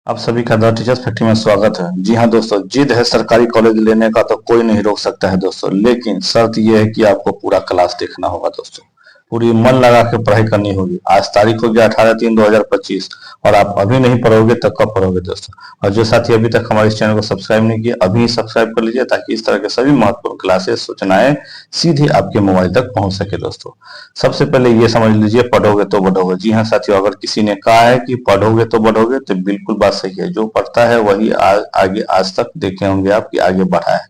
आप सभी का द टीचर्स फैक्ट्री में स्वागत है। जी हाँ दोस्तों, जिद है सरकारी कॉलेज लेने का तो कोई नहीं रोक सकता है दोस्तों, लेकिन शर्त यह है कि आपको पूरा क्लास देखना होगा दोस्तों। पूरी मन लगा के पढ़ाई करनी होगी। आज तारीख हो गया 18/3/2025 और आप अभी नहीं पढ़ोगे तो कब पढ़ोगे दोस्तों। और जो साथी अभी तक हमारे इस चैनल को सब्सक्राइब नहीं किया, अभी सब्सक्राइब कर लीजिए ताकि इस तरह के सभी महत्वपूर्ण क्लासेस सूचनाएं सीधे आपके मोबाइल तक पहुंच सके दोस्तों। सबसे पहले ये समझ लीजिए, पढ़ोगे तो बढ़ोगे। जी हाँ साथियों, अगर किसी ने कहा है कि पढ़ोगे तो बढ़ोगे तो बिल्कुल बात सही है। जो पढ़ता है वही आगे आज तक देखे होंगे आप कि आगे बढ़ा है,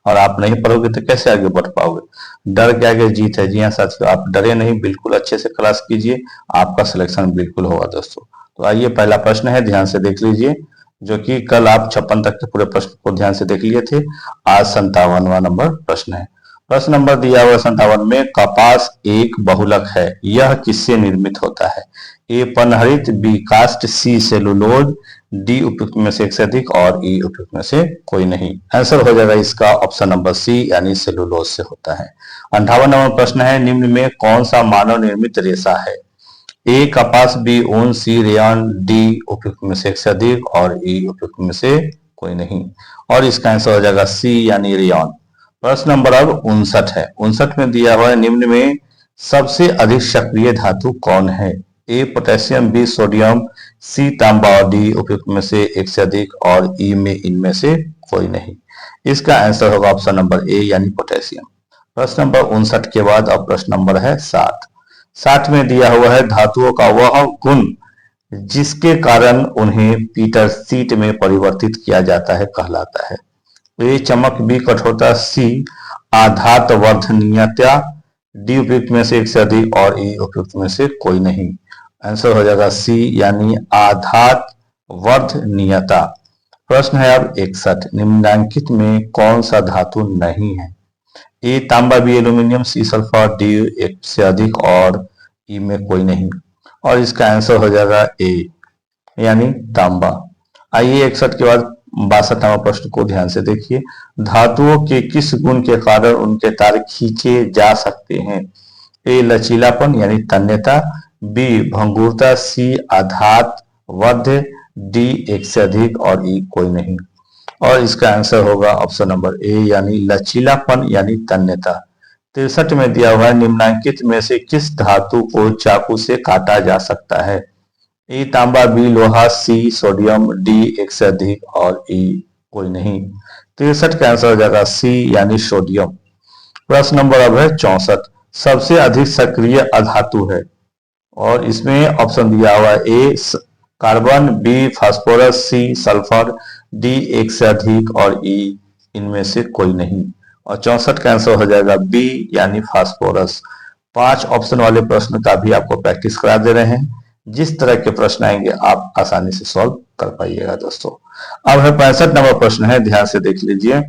और आप नहीं पढ़ोगे तो कैसे आगे बढ़ पाओगे। डर के आगे जीत है। जी हाँ साथियों, आप डरे नहीं, बिल्कुल अच्छे से क्लास कीजिए, आपका सिलेक्शन बिल्कुल होगा दोस्तों। तो आइए, पहला प्रश्न है, ध्यान से देख लीजिए, जो कि कल आप 56 तक के पूरे प्रश्न को ध्यान से देख लिए थे। आज 57वां नंबर प्रश्न है। प्रश्न नंबर दिया हुआ 57 में, कपास एक बहुलक है, यह किससे निर्मित होता है। ए पनहरित, बी कास्ट, सी सेलुलोज, डी उपयुक्त में से एक से अधिक और ई उपयुक्त में से कोई नहीं। आंसर हो जाएगा इसका ऑप्शन नंबर सी यानी सेलुलोज से होता है। 58 नंबर प्रश्न है, निम्न में कौन सा मानव निर्मित रेशा है। ए कपास, बी ऊन, सी रेयन, डी उपयुक्त में से एक से अधिक और ई उपयुक्त में से कोई नहीं। और इसका आंसर हो जाएगा सी यानी रेयन। प्रश्न नंबर अब 59 है। 59 में दिया हुआ है, निम्न में सबसे अधिक सक्रिय धातु कौन है। ए पोटेशियम, बी सोडियम, सी तांबा और डी उपयुक्त में से एक से अधिक और ई में इनमें से कोई नहीं। इसका आंसर होगा ऑप्शन नंबर ए यानी पोटेशियम। प्रश्न नंबर 59 के बाद अब प्रश्न नंबर है 60। 60 में दिया हुआ है, धातुओं का वह गुण जिसके कारण उन्हें पीटर सीट में परिवर्तित किया जाता है कहलाता है। ए चमक, बी कठोरता, सी आघात वर्धनीयता, डी उपयुक्त में से एक से अधिक और ई उपयुक्त में से कोई नहीं। आंसर हो जाएगा सी यानी आघात वर्धनीयता। प्रश्न है अब 61, निम्नलिखित में कौन सा धातु नहीं है। ए तांबा, B aluminium, C sulphur, D एक से अधिक और ई में कोई नहीं। और इसका आंसर हो जाएगा ए यानी तांबा। आइए 61 के बाद 62वां प्रश्न को ध्यान से देखिए, धातुओं के किस गुण के कारण उनके तार खींचे जा सकते हैं। ए लचीलापन यानी तन्यता, बी भंगुरता, सी आघात वध्य, डी एक से अधिक और ई कोई नहीं। और इसका आंसर होगा ऑप्शन नंबर ए यानी लचीलापन यानी तन्यता। 63 में दिया हुआ है, निम्नलिखित में से किस धातु को चाकू से काटा जा सकता है। ए तांबा, बी लोहा, सी सोडियम, डी एक से अधिक और ई कोई नहीं। 63 का आंसर हो जाएगा सी यानी सोडियम। प्रश्न नंबर अब है 64, सबसे अधिक सक्रिय अधातु है, और इसमें ऑप्शन दिया हुआ है, A carbon, B phosphorus, C sulphur, D एक से अधिक और ई इनमें से कोई नहीं। और 64 का आंसर हो जाएगा बी यानी फास्फोरस। 5 ऑप्शन वाले प्रश्न का भी आपको प्रैक्टिस करा दे रहे हैं। जिस तरह के प्रश्न आएंगे आप आसानी से सॉल्व कर पाइएगा दोस्तों। अब है 65 नंबर प्रश्न है, ध्यान से देख लीजिए,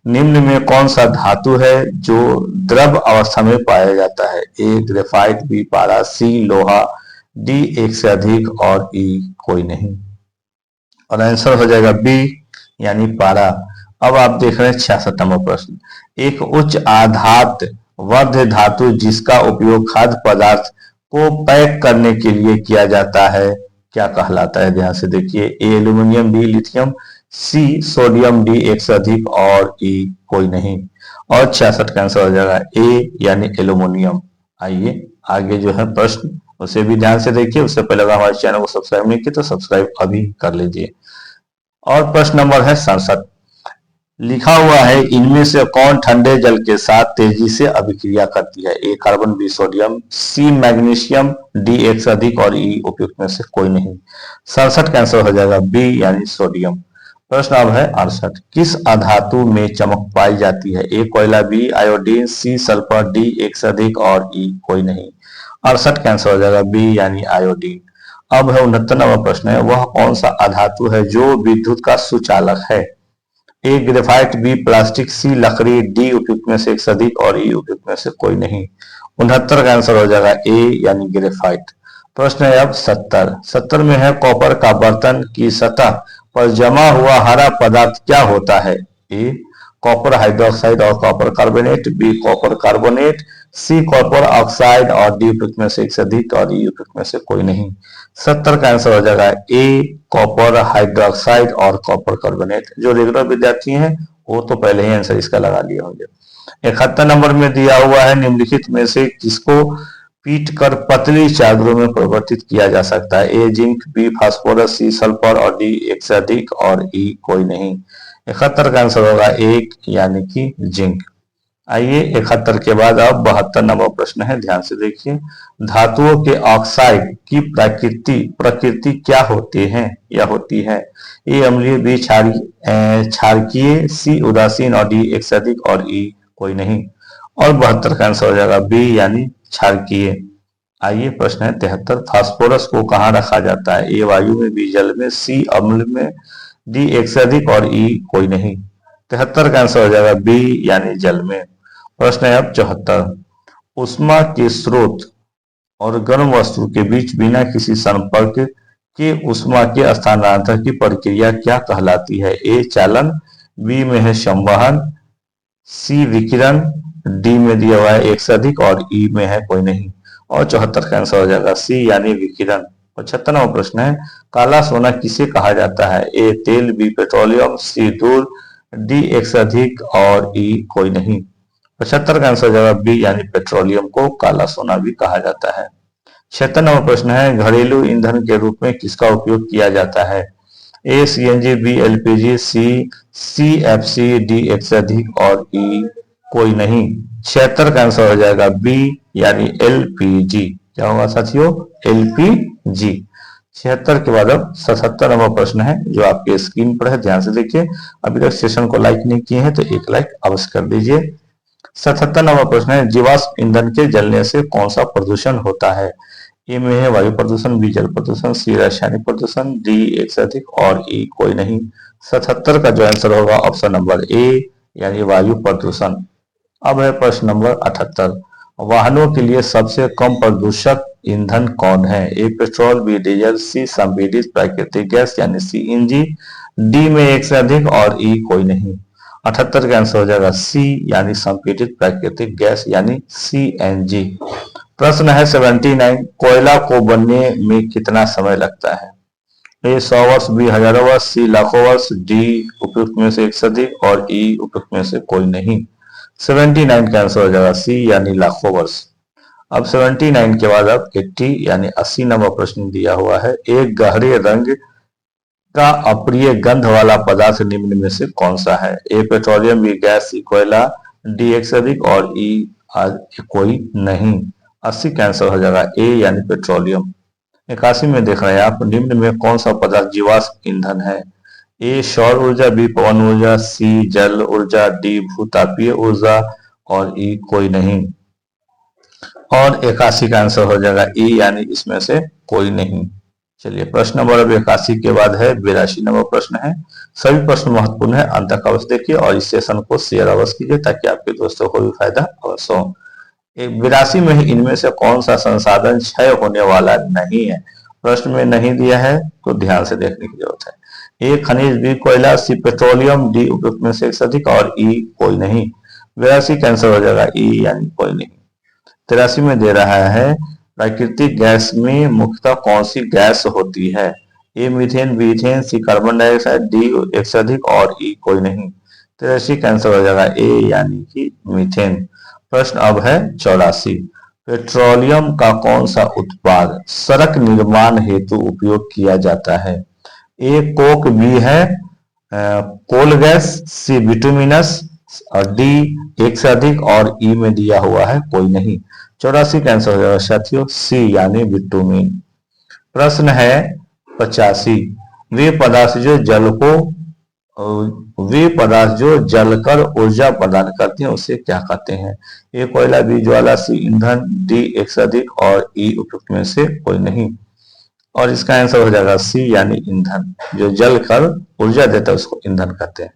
निम्न में कौन सा धातु है जो द्रव अवस्था में पाया जाता है। ए ग्रेफाइट, बी पारा, सी लोहा, डी एक से अधिक और ई कोई नहीं। और आंसर हो जाएगा बी यानी पारा। अब आप देख रहे हैं 66 नंबर प्रश्न, एक उच्च आघात वर्ध धातु जिसका उपयोग खाद्य पदार्थ को पैक करने के लिए किया जाता है क्या कहलाता है। ध्यान से देखिए, A aluminium, B lithium, C sodium, D एक से अधिक और ई कोई नहीं। और 66 का आंसर हो जाएगा ए यानी एल्यूमिनियम। आइए आगे जो है प्रश्न उसे भी ध्यान से देखिए। उससे पहले अगर हमारे चैनल को सब्सक्राइब नहीं किया तो सब्सक्राइब अभी कर लीजिए। और प्रश्न नंबर है 67, लिखा हुआ है, इनमें से कौन ठंडे जल के साथ तेजी से अभिक्रिया करती है। A carbon, B sodium, C magnesium, D एक से अधिक और ई उपयुक्त में से कोई नहीं। 67 का आंसर हो जाएगा बी यानी सोडियम। प्रश्न अब है 68, किस अधातु में चमक पाई जाती है। ए कोयला, B iodine, C sulphur, D एक से अधिक और ई कोई नहीं। 68 का आंसर हो जाएगा बी यानी आयोडीन। अब है 69वां प्रश्न है, वह कौन सा अधातु है जो विद्युत का सुचालक है। ए ग्रेफाइट, बी प्लास्टिक, सी लकड़ी, डी उपयुक्त में से एक से अधिक और ई उपयुक्त में से कोई नहीं। 69 का आंसर हो जाएगा ए यानी ग्रेफाइट। प्रश्न है अब 70 में है, कॉपर का बर्तन की सतह पर जमा हुआ हरा पदार्थ क्या होता है। ए कॉपर हाइड्रोक्साइड और copper carbonate, B copper carbonate, C copper oxide और डी उपयुक्त में से एक से अधिक और ई उपयुक्त में से कोई नहीं। 70 का आंसर हो जाएगा ए कॉपर हाइड्रोक्साइड और कॉपर कार्बोनेट। जो रेगुलर विद्यार्थी हैं वो तो पहले ही आंसर इसका लगा लिए होंगे। 71 नंबर में दिया हुआ है निम्नलिखित में से किसको पीट कर पतली चादरों में परिवर्तित किया जा सकता है। A zinc, B phosphorus, C sulphur और डी एक से अधिक और ई कोई नहीं। 71 का आंसर होगा एक यानी कि जिंक। आइए 71 के बाद अब 72 नंबर प्रश्न है, ध्यान से देखिए। धातुओं के ऑक्साइड की प्रकृति क्या होती है या होती है। ए अम्लीय, बी क्षारकीय, सी उदासीन और डी एक से अधिक और ई कोई नहीं। और 72 का आंसर हो जाएगा बी यानी क्षारकीय। आइए प्रश्न है 73। फास्फोरस को कहाँ रखा जाता है। ए वायु में, बी जल में, सी अम्ल में, डी एक से अधिक और ई कोई नहीं। 73 का आंसर हो जाएगा बी यानी जल में। प्रश्न है अब 74। उष्मा के स्रोत और गर्म वस्तु के बीच बिना किसी संपर्क के उष्मा के स्थानांतरण की प्रक्रिया क्या कहलाती है। ए चालन, बी में है संवहन, सी विकिरण, डी में दिया हुआ है एक से अधिक और ई में है कोई नहीं। और 74 का आंसर हो जाएगा सी यानी विकिरण। 75वां प्रश्न है काला सोना किसे कहा जाता है। ए तेल, बी पेट्रोलियम, सी दूध, डी एक से अधिक और ई कोई नहीं। 75 का आंसर हो जाएगा बी यानी पेट्रोलियम को काला सोना भी कहा जाता है। 76वां प्रश्न है घरेलू ईंधन के रूप में किसका उपयोग किया जाता है। ए सीएनजी, बी एलपीजी, सी सीएफसी, डी एक से अधिक और ई कोई नहीं। 76 का आंसर हो जाएगा बी यानी एलपीजी। क्या होगा साथियों, एलपीजी। 76 के बाद अब 77 नंबर प्रश्न है जो आपके स्क्रीन पर है, ध्यान से देखिए। अभी तक सेशन को लाइक नहीं किए हैं तो एक लाइक अवश्य कर दीजिए। 77 नंबर प्रश्न है जीवाश्म ईंधन के जलने से कौन सा प्रदूषण होता है। ए में है वायु प्रदूषण, बी जल प्रदूषण, सी रासायनिक प्रदूषण, डी एक से अधिक और ई कोई नहीं। 77 का जो आंसर होगा ऑप्शन नंबर ए यानी वायु प्रदूषण। अब है प्रश्न नंबर 78। वाहनों के लिए सबसे कम प्रदूषक ईंधन कौन है। ए पेट्रोल, बी डीजल, सी संपीड़ित प्राकृतिक गैस यानी सीएनजी, डी में एक से अधिक और ई कोई नहीं। 78 का आंसर हो जाएगा सी यानी संपीड़ित प्राकृतिक गैस यानी सीएनजी। प्रश्न है 79। कोयला को बनने में कितना समय लगता है। ए 100 वर्ष, बी हजारों वर्ष, सी लाखों वर्ष, डी उपयुक्त में से एक से अधिक और ई उपयुक्त में से कोई नहीं। 79 का आंसर हो जाएगा सी यानी लाखों वर्ष। अब 79 के बाद अब 80 यानी 80 नंबर प्रश्न दिया हुआ है। एक गहरे रंग का अप्रिय गंध वाला पदार्थ निम्न में से कौन सा है। ए पेट्रोलियम, बी गैस, सी कोयला, डी एक से अधिक और ई कोई नहीं। 80 का आंसर हो जाएगा ए यानी पेट्रोलियम। 81 में देख रहे हैं आप निम्न में कौन सा पदार्थ जीवाश्म ईंधन है। ए सौर ऊर्जा, बी पवन ऊर्जा, सी जल ऊर्जा, डी भूतापीय ऊर्जा और ई कोई नहीं। और 81 का आंसर हो जाएगा ई यानी इसमें से कोई नहीं। चलिए प्रश्न नंबर 81 के बाद है 82 नंबर प्रश्न है। सभी प्रश्न महत्वपूर्ण है, अंत तक अवश्य देखिए और इस सेशन को शेयर अवश्य कीजिए ताकि आपके दोस्तों को भी फायदा अवश्य हो। 82 में इनमें से कौन सा संसाधन क्षय होने वाला नहीं है। प्रश्न में नहीं दिया है तो ध्यान से देखने की जरूरत है। ए खनिज, बी कोयला, सी पेट्रोलियम, डी उपयुक्त में से एक से अधिक और ई कोई नहीं। 82 का आंसर हो जाएगा ई यानी कोई नहीं। 83 में दे रहा है प्राकृतिक गैस में मुख्यतः कौन सी गैस होती है। A methane, B ethane, C carbon dioxide, D एक से अधिक और ई कोई नहीं। 83 का आंसर हो जाएगा ए यानी कि मीथेन। प्रश्न अब है 84। पेट्रोलियम का कौन सा उत्पाद सड़क निर्माण हेतु उपयोग किया जाता है। ए कोक, बी है कोल गैस, सी बिटुमिनस और डी एक से अधिक और ई में दिया हुआ है कोई नहीं। 84 का आंसर हो जाएगा साथियों सी यानी बिटुमिन। प्रश्न है 85। वे पदार्थ जो जलकर ऊर्जा प्रदान करते हैं उसे क्या कहते हैं। ए कोयला, बी ज्वाला, सी ईंधन, डी एक से अधिक और ई उपयुक्त में से कोई नहीं। और इसका आंसर हो जाएगा सी यानी ईंधन। जो जलकर ऊर्जा देता है उसको ईंधन कहते हैं।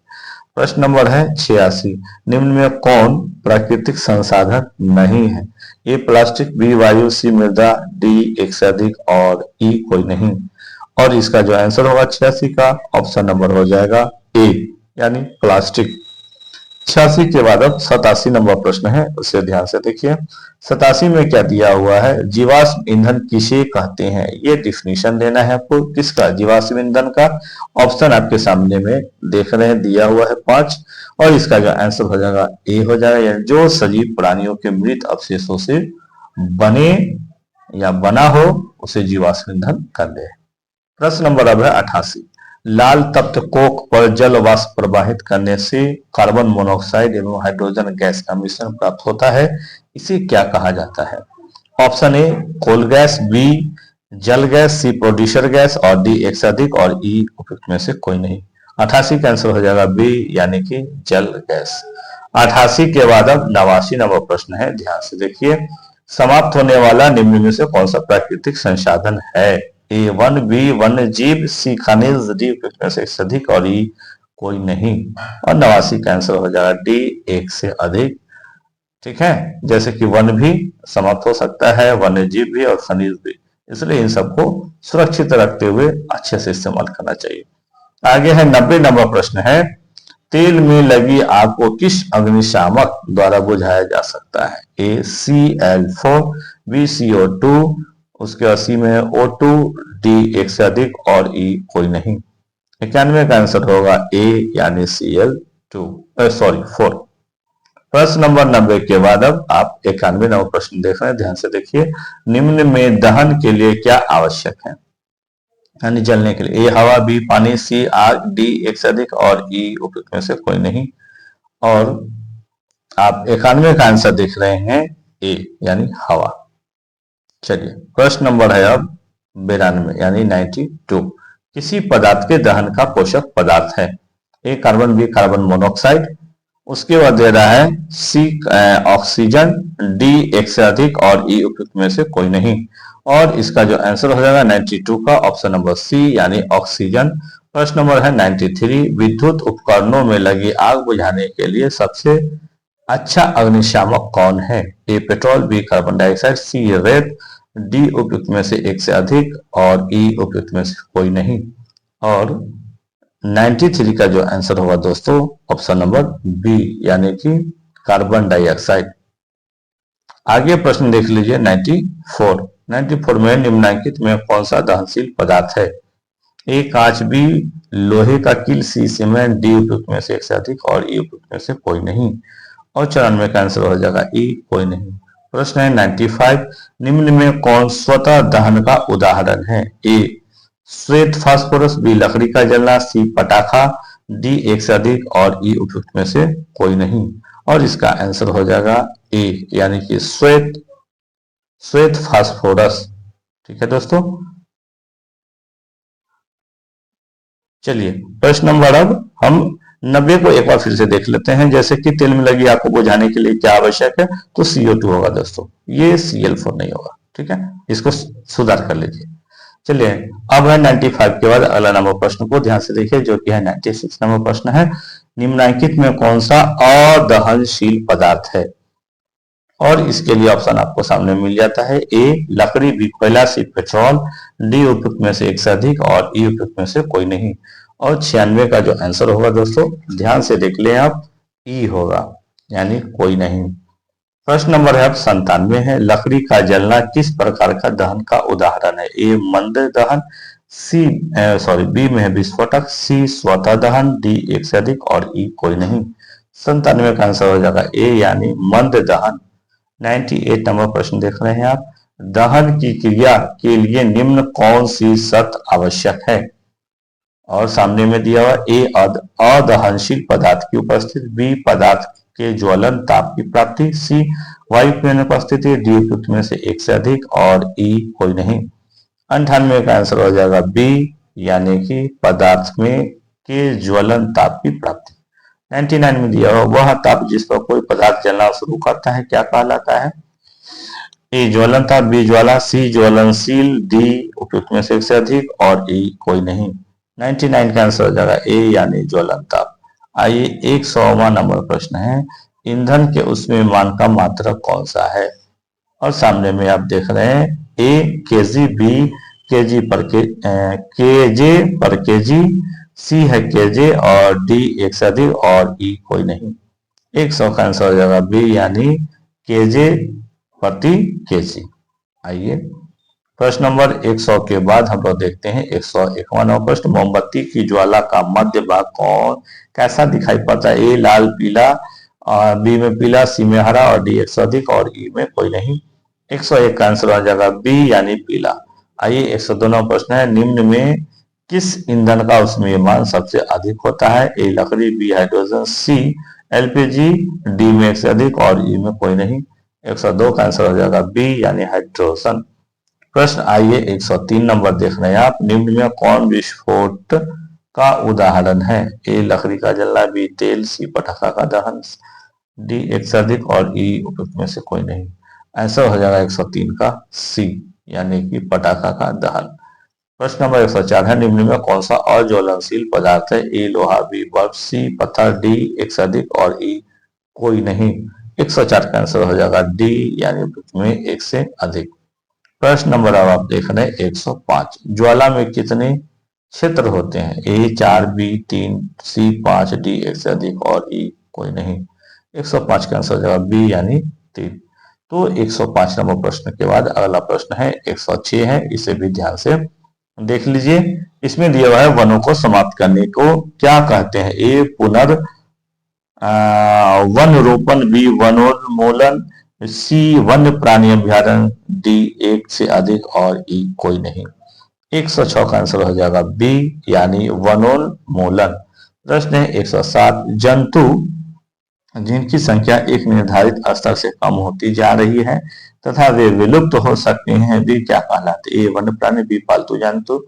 प्रश्न नंबर है 86। निम्न में कौन प्राकृतिक संसाधन नहीं है। ए प्लास्टिक, बी वायु, सी मृदा, डी एक से अधिक और ई कोई नहीं। और इसका जो आंसर होगा 86 का ऑप्शन नंबर हो जाएगा ए यानी प्लास्टिक। 86 के बाद अब 87 नंबर प्रश्न है, उसे ध्यान से देखिए। 87 में क्या दिया हुआ है, जीवाश्म ईंधन किसे कहते हैं, ये डिफिनीशन देना है आपको किसका, जीवाश्म ईंधन का। ऑप्शन आपके सामने में देख रहे हैं, दिया हुआ है 5, और इसका जो आंसर हो जाएगा ए हो जाएगा, यानी जो सजीव प्राणियों के मृत अवशेषों से बने या बना हो उसे जीवाश्म ईंधन कहते हैं। प्रश्न नंबर अब है 88। लाल तप्त कोक पर जल वाष्प प्रवाहित करने से कार्बन मोनोऑक्साइड एवं हाइड्रोजन गैस का मिश्रण प्राप्त होता है, इसे क्या कहा जाता है। Option A coal gas, B जल गैस, सी प्रोड्यूसर गैस और डी एक से अधिक और ई उपयुक्त में से कोई नहीं। 88 का आंसर हो जाएगा बी यानी कि जल गैस। 88 के बाद अब 89 नंबर प्रश्न है, ध्यान से देखिए। समाप्त होने वाला निम्न में से कौन सा प्राकृतिक संसाधन है, ए वन, बी वन्य जीव, सी खनिज, डी उपयुक्त में से एक से अधिक और ई कोई नहीं। और 89 का आंसर हो जाएगा डी एक से अधिक। ठीक है, जैसे कि वन भी समाप्त हो सकता है, वन्य जीव भी और खनिज भी, इसलिए इन सबको सुरक्षित रखते हुए अच्छे से इस्तेमाल करना चाहिए। आगे है 90 नंबर प्रश्न है, तेल में लगी आग को किस अग्निशामक द्वारा बुझाया जा सकता है, ए Cl4, बी CO2, उसके बाद सी में O2, डी एक से अधिक और ई कोई नहीं। 91 का आंसर होगा ए यानी Cl4। प्रश्न नंबर 90 के बाद अब आप 91 नंबर प्रश्न देख रहे हैं, ध्यान से देखिए। निम्न में दहन के लिए क्या आवश्यक है, यानी जलने के लिए, ए हवा, बी पानी, सी आग, डी एक से अधिक और ई उपयुक्त में से कोई नहीं। और आप 91 का आंसर देख रहे हैं ए यानी हवा। चलिए प्रश्न नंबर है अब 92 यानी 92। किसी पदार्थ के दहन का पोषक पदार्थ है, A carbon, B carbon monoxide, उसके बाद दे रहा है सी ऑक्सीजन, डी एक से अधिक और ई उपयुक्त में से कोई नहीं। और इसका जो आंसर हो जाएगा 92 का ऑप्शन नंबर सी यानी ऑक्सीजन। प्रश्न नंबर है 93। विद्युत उपकरणों में लगी आग बुझाने के लिए सबसे अच्छा अग्निशामक कौन है, ए पेट्रोल, बी कार्बन डाइऑक्साइड, सी रेत, डी उपयुक्त में से एक से अधिक और ई उपयुक्त में से कोई नहीं। और 93 का जो आंसर होगा दोस्तों ऑप्शन नंबर बी यानी कि कार्बन डाइऑक्साइड। आगे प्रश्न देख लीजिए 94। 94 में निम्नलिखित में कौन सा दहनशील पदार्थ है, ए कांच, बी लोहे का किल, सी सीमेंट, डी उपयुक्त में से एक से अधिक और ई उपयुक्त में से कोई नहीं। और 94 का आंसर हो जाएगा ई कोई नहीं। प्रश्न है 95। निम्न में कौन स्वतः दहन का उदाहरण है, ए श्वेत फास्फोरस, बी लकड़ी का जलना, सी पटाखा, डी एक से अधिक और ई उपयुक्त में से कोई नहीं। और इसका आंसर हो जाएगा ए यानी कि श्वेत फास्फोरस। ठीक है दोस्तों, चलिए प्रश्न नंबर अब हम 90 को एक बार फिर से देख लेते हैं। जैसे कि तेल में लगी आग को बुझाने के लिए क्या आवश्यक है, तो CO2 होगा दोस्तों, ये Cl4 नहीं होगा। ठीक है, इसको सुधार कर लीजिए। चलिए अब है 95 के बाद अगला नंबर प्रश्न को ध्यान से देखिए, जो कि है 96 नंबर प्रश्न है। निम्नलिखित में कौन सा अदहनशील पदार्थ है, और इसके लिए ऑप्शन आपको सामने मिल जाता है, ए लकड़ी, बी कोयला, सी पेट्रोल, डी उपयुक्त में से एक से अधिक और ई उपयुक्त में से कोई नहीं। और 96 का जो आंसर होगा दोस्तों ध्यान से देख लें आप, ई होगा यानी कोई नहीं। प्रश्न नंबर है अब 97 है। लकड़ी का जलना किस प्रकार का दहन का उदाहरण है, ए मंद दहन, बी में है विस्फोटक, सी स्वतः दहन, डी एक से अधिक और ई कोई नहीं। 97 का आंसर हो जाएगा ए यानी मंद दहन। 98 नंबर प्रश्न देख रहे हैं आप। दहन की क्रिया के लिए निम्न कौन सी शर्त आवश्यक है, और सामने में दिया हुआ ए अदहनशील पदार्थ की उपस्थिति, बी पदार्थ के ज्वलन ताप की प्राप्ति, सी वायु की अनुपस्थिति, डी उपयुक्त में से एक से अधिक और ई कोई नहीं। 98 का आंसर हो जाएगा बी यानी कि पदार्थ में के ज्वलन ताप की प्राप्ति। 99 में दिया हुआ वह ताप जिस पर कोई पदार्थ जलना शुरू करता है क्या कहलाता है, ए ज्वलन ताप, बी ज्वाला, सी ज्वलनशील, डी उपयुक्त में से एक से अधिक और ई कोई नहीं। 99 का आंसर हो जाएगा ए यानी ज्वलन ताप। आइए 100वां नंबर प्रश्न है। ईंधन के ऊष्मीयमान का मात्रक कौन सा है, और सामने में आप देख रहे हैं ए केजी, बी केजी पर केजी, सी है केजे और डी एक से अधिक और ई कोई नहीं। 100 का आंसर हो जाएगा बी यानी केजे प्रति केजी। आइए प्रश्न नंबर 100 के बाद हम लोग देखते हैं 151वां प्रश्न। मोमबत्ती की ज्वाला का मध्य भाग कौन कैसा दिखाई पड़ता है? ए लाल पीला, बी में पीला, सी में हरा और डी 100 और ई में कोई नहीं। 101 का आंसर हो जाएगा बी यानी पीला। आइए 102वां प्रश्न है, निम्न में किस ईंधन का ऊष्मीयमान सबसे अधिक होता है? ए लकड़ी, बी हाइड्रोजन, सी एलपीजी, डी में 1 से अधिक और ई में कोई नहीं। 102 का आंसर हो जाएगा बी यानी हाइड्रोजन। प्रश्न आइए 103 नंबर देख रहे हैं आप। निम्न में कौन विस्फोट का उदाहरण है? ए लकड़ी का जलना, बी तेल, सी पटाखा का दहन, डी 1 से अधिक और ई उपयुक्त में से कोई नहीं। आंसर हो जाएगा 103 का सी यानी कि पटाखा का दहन। प्रश्न नंबर 104 है, निम्न में कौन सा अज्वलनशील पदार्थ है? ए लोहा, बी बर्फ, सी पत्थर, डी 1 से अधिक और ई कोई नहीं। 104 का आंसर हो जाएगा डी यानी उपयुक्त में 1 से अधिक। प्रश्न नंबर अब आप देख रहे हैं 105। ज्वाला में कितने क्षेत्र होते हैं? ए 4, बी 3, सी 5, डी 1 से अधिक और ई कोई नहीं। 105 का आंसर हो जाएगा बी यानी 3। तो 105 नंबर प्रश्न के बाद अगला प्रश्न है 106 है, इसे भी ध्यान से देख लीजिए। इसमें दिया हुआ है वनों को समाप्त करने को क्या कहते हैं? ए पुनर् वन रोपण, बी वनोन्मूलन, सी वन्य प्राणी अभ्यारण्य, डी 1 से अधिक और ई कोई नहीं। 106 का आंसर हो जाएगा बी यानी वनोन्मूलन। प्रश्न है 107। जंतु जिनकी संख्या एक निर्धारित स्तर से कम होती जा रही है तथा वे विलुप्त हो सकते हैं, वे क्या कहलाते? ए वन्य प्राणी, बी पालतू जंतु,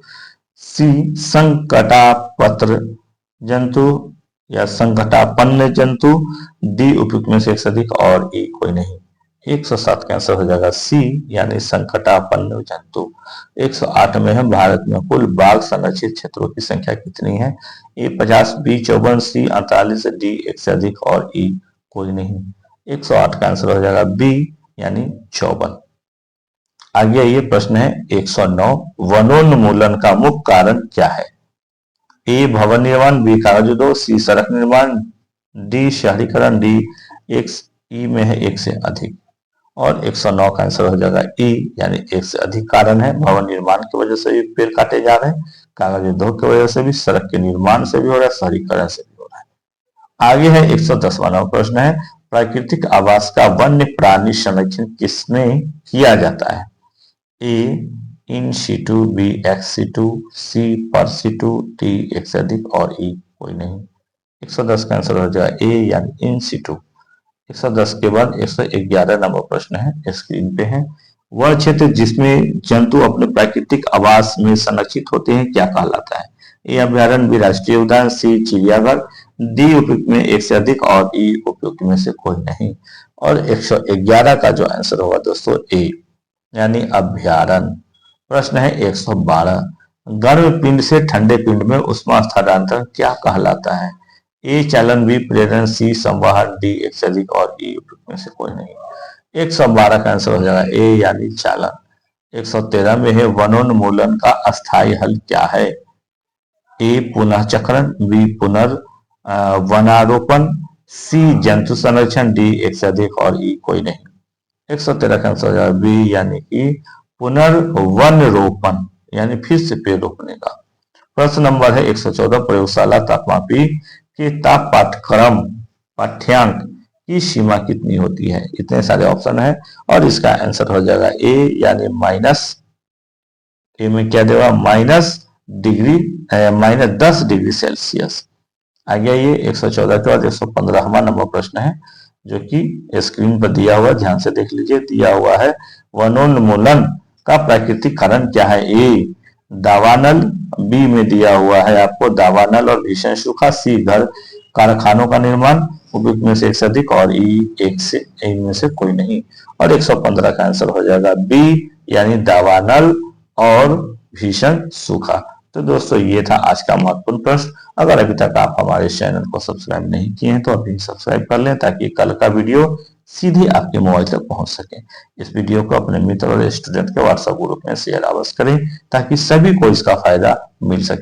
सी संकटापत्र जंतु या संकटापन्न जंतु, डी उपयुक्त में से 1 से अधिक और ई कोई नहीं। 107 का आंसर हो जाएगा सी यानी संकटापन्न जंतु। 108 में है, भारत में कुल बाघ संरक्षित क्षेत्रों की संख्या कितनी है? ए 50, बी 54, सी 48, डी 1 से अधिक और ई कोई नहीं। 108 का आंसर हो जाएगा बी यानी 54। आगे ये प्रश्न है 109। वनोन्मूलन का मुख्य कारण क्या है? ए भवन निर्माण, बी कागज उद्योग, सी सड़क निर्माण, डी शहरीकरण, डी ई में है 1 से अधिक। और 109 का आंसर हो जाएगा ई यानी 1 से अधिक कारण है। भवन निर्माण की वजह से भी पेड़ काटे जा रहे हैं, कागज उद्योग की वजह से भी, सड़क के निर्माण से भी हो रहा है, शहरीकरण से भी हो रहा है। आगे है 110वां प्रश्न है, प्राकृतिक आवास का वन्य प्राणी संरक्षण किसमें किया जाता है? A in situ, B ex situ, C per situ, D 1 से अधिक और ई कोई नहीं। 110 का आंसर हो जाएगा ए यानी इन सीटू। 110 के बाद 111 नंबर प्रश्न है, स्क्रीन पे है। वह क्षेत्र जिसमें जंतु अपने प्राकृतिक आवास में संरक्षित होते हैं क्या कहलाता है? ए अभ्यारण्य, बी राष्ट्रीय उद्यान, सी चिड़ियाघर, डी उपयुक्त में 1 से अधिक और ई उपयुक्त में से कोई नहीं। और 111 का जो आंसर होगा दोस्तों ए यानी अभ्यारण्य। प्रश्न है 112। गर्म पिंड से ठंडे पिंड में ऊष्मा स्थानांतरण क्या कहलाता है? ए चालन, बी प्रेरण, सी संवहन, डी 1 से अधिक और ई उपयुक्त में से कोई नहीं। 112 का आंसर हो जाएगा ए यानी चालन। 113 में है, वनोन्मूलन का अस्थायी हल क्या है? ए पुनः चक्रण, बी वनारोपण, सी जंतु संरक्षण, डी 1 से अधिक और ई कोई नहीं। 113 का आंसर हो जाएगा बी यानी कि पुनर्वन रोपण यानी फिर से पेड़ रोपने का। प्रश्न नंबर है 114। प्रयोगशाला तापमापी के ताप पाठ्यांक की सीमा कितनी होती है? इतने सारे ऑप्शन है और इसका आंसर हो जाएगा ए यानी माइनस, ए में क्या देगा -10 डिग्री सेल्सियस। आगे ये 114 के बाद 115वां नंबर प्रश्न है जो कि स्क्रीन पर दिया हुआ, ध्यान से देख लीजिए। दिया हुआ है वनोन्मूलन का प्राकृतिक कारण क्या है? ए दावानल, बी में दिया हुआ है आपको दावानल और भीषण सूखा, सी घर कारखानों का निर्माण उपयुक्त में से 1 से अधिक और ई 1 से इनमें से कोई नहीं। और 115 का आंसर हो जाएगा बी यानी दावानल और भीषण सूखा। तो दोस्तों ये था आज का महत्वपूर्ण प्रश्न। अगर अभी तक आप हमारे चैनल को सब्सक्राइब नहीं किए हैं तो अभी सब्सक्राइब कर लें ताकि कल का वीडियो सीधे आपके मोबाइल तक पहुंच सके। इस वीडियो को अपने मित्र और स्टूडेंट के व्हाट्सएप ग्रुप में शेयर अवश्य करें ताकि सभी को इसका फायदा मिल सके।